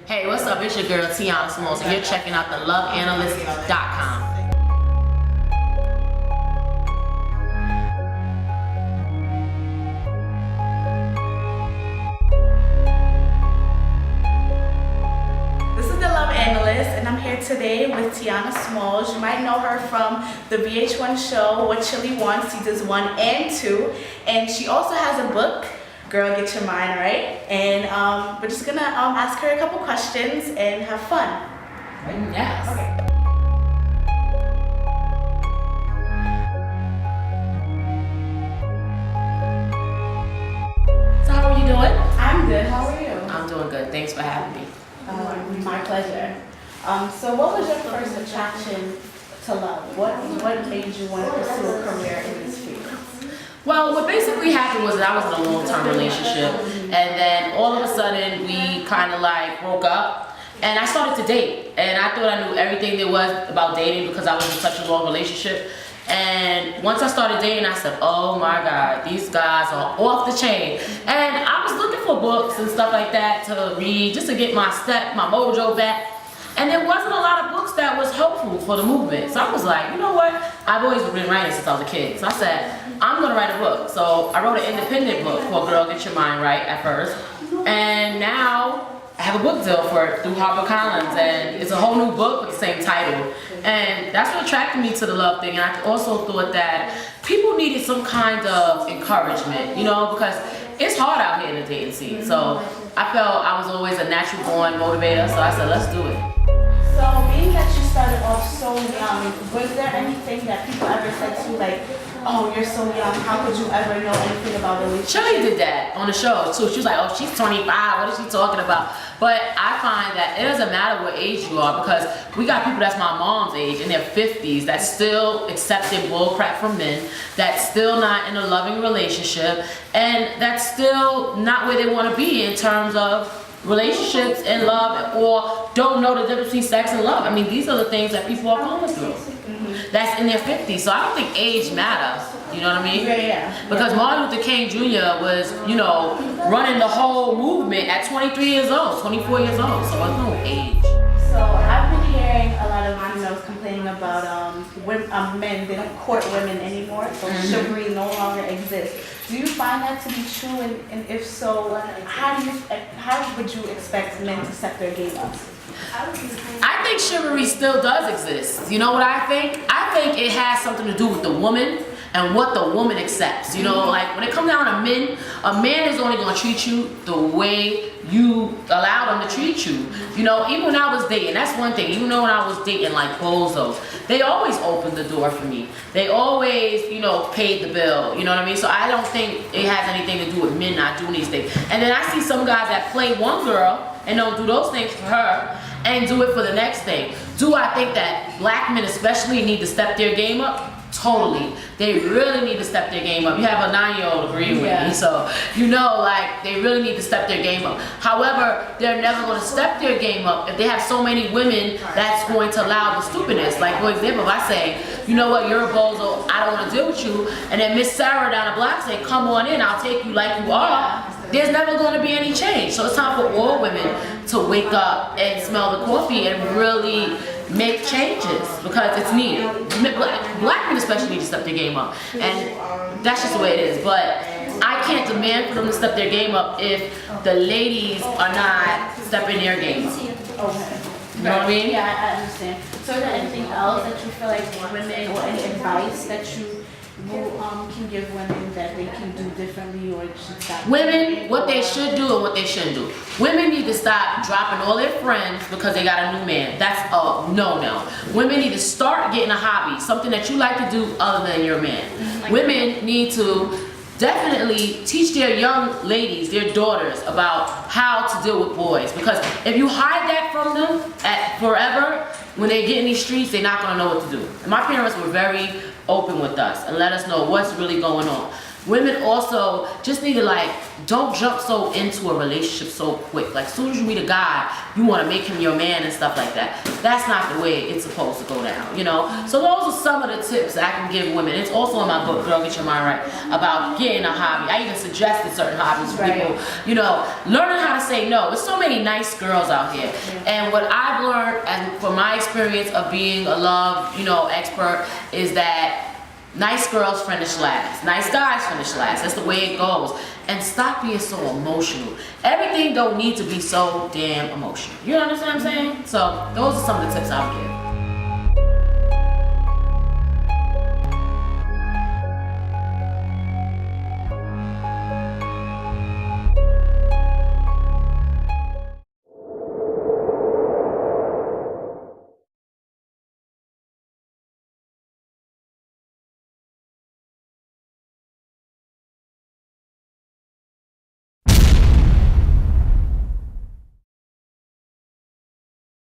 Hey, what's up? It's your girl, Tionna Smalls, and you're checking out theloveanalyst.com. This is the Love Analyst, and I'm here today with Tionna Smalls. You might know her from the VH1's show, What Chilli Wants, seasons 1 and 2. And she also has a book, Girl, Get Your Mind Right. And we're just gonna ask her a couple questions and have fun. Yes. Okay. So how are you doing? I'm good. How are you? I'm doing good. Thanks for having me. My pleasure. So what was your first attraction to love? What made you want to pursue a career in this field? Well, what basically happened was that I was in a long-term relationship, and then all of a sudden we kind of like broke up, and I started to date, and I thought I knew everything there was about dating because I was in such a long relationship. And once I started dating, I said, oh my God, these guys are off the chain. And I was looking for books and stuff like that to read, just to get my mojo back. And there wasn't a lot of books that was helpful for the movement. So I was like, you know what? I've always been writing since I was a kid. So I said, I'm gonna write a book. So I wrote an independent book called Girl, Get Your Mind Right at first. And now I have a book deal for it through HarperCollins, and it's a whole new book with the same title. And that's what attracted me to the love thing. And I also thought that people needed some kind of encouragement, you know, because it's hard out here in the dating scene. So I felt I was always a natural born motivator, so I said, let's do it. So being that you started off so young, was there anything that people ever said to you like, oh, you're so young, how could you ever know anything about relationships? Chilli did that on the show too. She was like, oh, she's 25, what is she talking about? But I find that it doesn't matter what age you are, because we got people that's my mom's age in their 50s that's still accepting bullcrap from men, that's still not in a loving relationship, and that's still not where they want to be in terms of relationships and love, or don't know the difference between sex and love. I mean, these are the things that people are going through. That's in their 50s. So I don't think age matters. You know what I mean? Yeah. Because Martin Luther King Jr. was, you know, running the whole movement at 23 years old, 24 years old. So there's no age. So I've been hearing a lot of females complaining about men, they don't court women anymore, so chivalry no longer exists. Do you find that to be true, and if so, how would you expect men to set their game up? I think chivalry still does exist. You know what I think? I think it has something to do with the woman and what the woman accepts. You know, like when it comes down to men, a man is only going to treat you the way you allow them to treat you. You know, even when I was dating, that's one thing. Even though when I was dating like bozos, they always opened the door for me. They always, you know, paid the bill. You know what I mean? So I don't think it has anything to do with men not doing these things. And then I see some guys that play one girl and don't do those things for her and do it for the next thing. Do I think that black men especially need to step their game up? Totally. They really need to step their game up. You have a 9-year-old agreeing with me, so you know, like, they really need to step their game up. However, they're never going to step their game up if they have so many women that's going to allow the stupidness. Like, for example, if I say, you know what, you're a bozo, I don't want to deal with you, and then Miss Sarah down the block say, come on in, I'll take you like you are, there's never going to be any change. So it's time for all women to wake up and smell the coffee and really make changes, because it's needed. Black men especially need to step their game up, and that's just the way it is. But I can't demand for them to step their game up if the ladies are not stepping their game up. Okay. You know what I mean? Yeah, I understand. So is there anything else that you feel like women, or any advice that you can give women that they can do differently or should stop? Women, what they should do and what they shouldn't do. Women need to stop dropping all their friends because they got a new man. That's a no-no. Women need to start getting a hobby, something that you like to do other than your man. Women need to definitely teach their young ladies, their daughters, about how to deal with boys. Because if you hide that from them forever, when they get in these streets, they're not going to know what to do. And my parents were very open with us and let us know what's really going on. women also just need to like, don't jump so into a relationship so quick. Like as soon as you meet a guy, you want to make him your man and stuff like that. That's not the way it's supposed to go down, you know? So those are some of the tips I can give women. It's also in my book, Girl Get Your Mind Right, about getting a hobby. I even suggested certain hobbies for people, you know, learning how to say no. There's so many nice girls out here. And what I've learned, and from my experience of being a love, you know, expert, is that nice girls finish last. Nice guys finish last. That's the way it goes. And stop being so emotional. Everything don't need to be so damn emotional. You understand what I'm saying? So those are some of the tips I would give.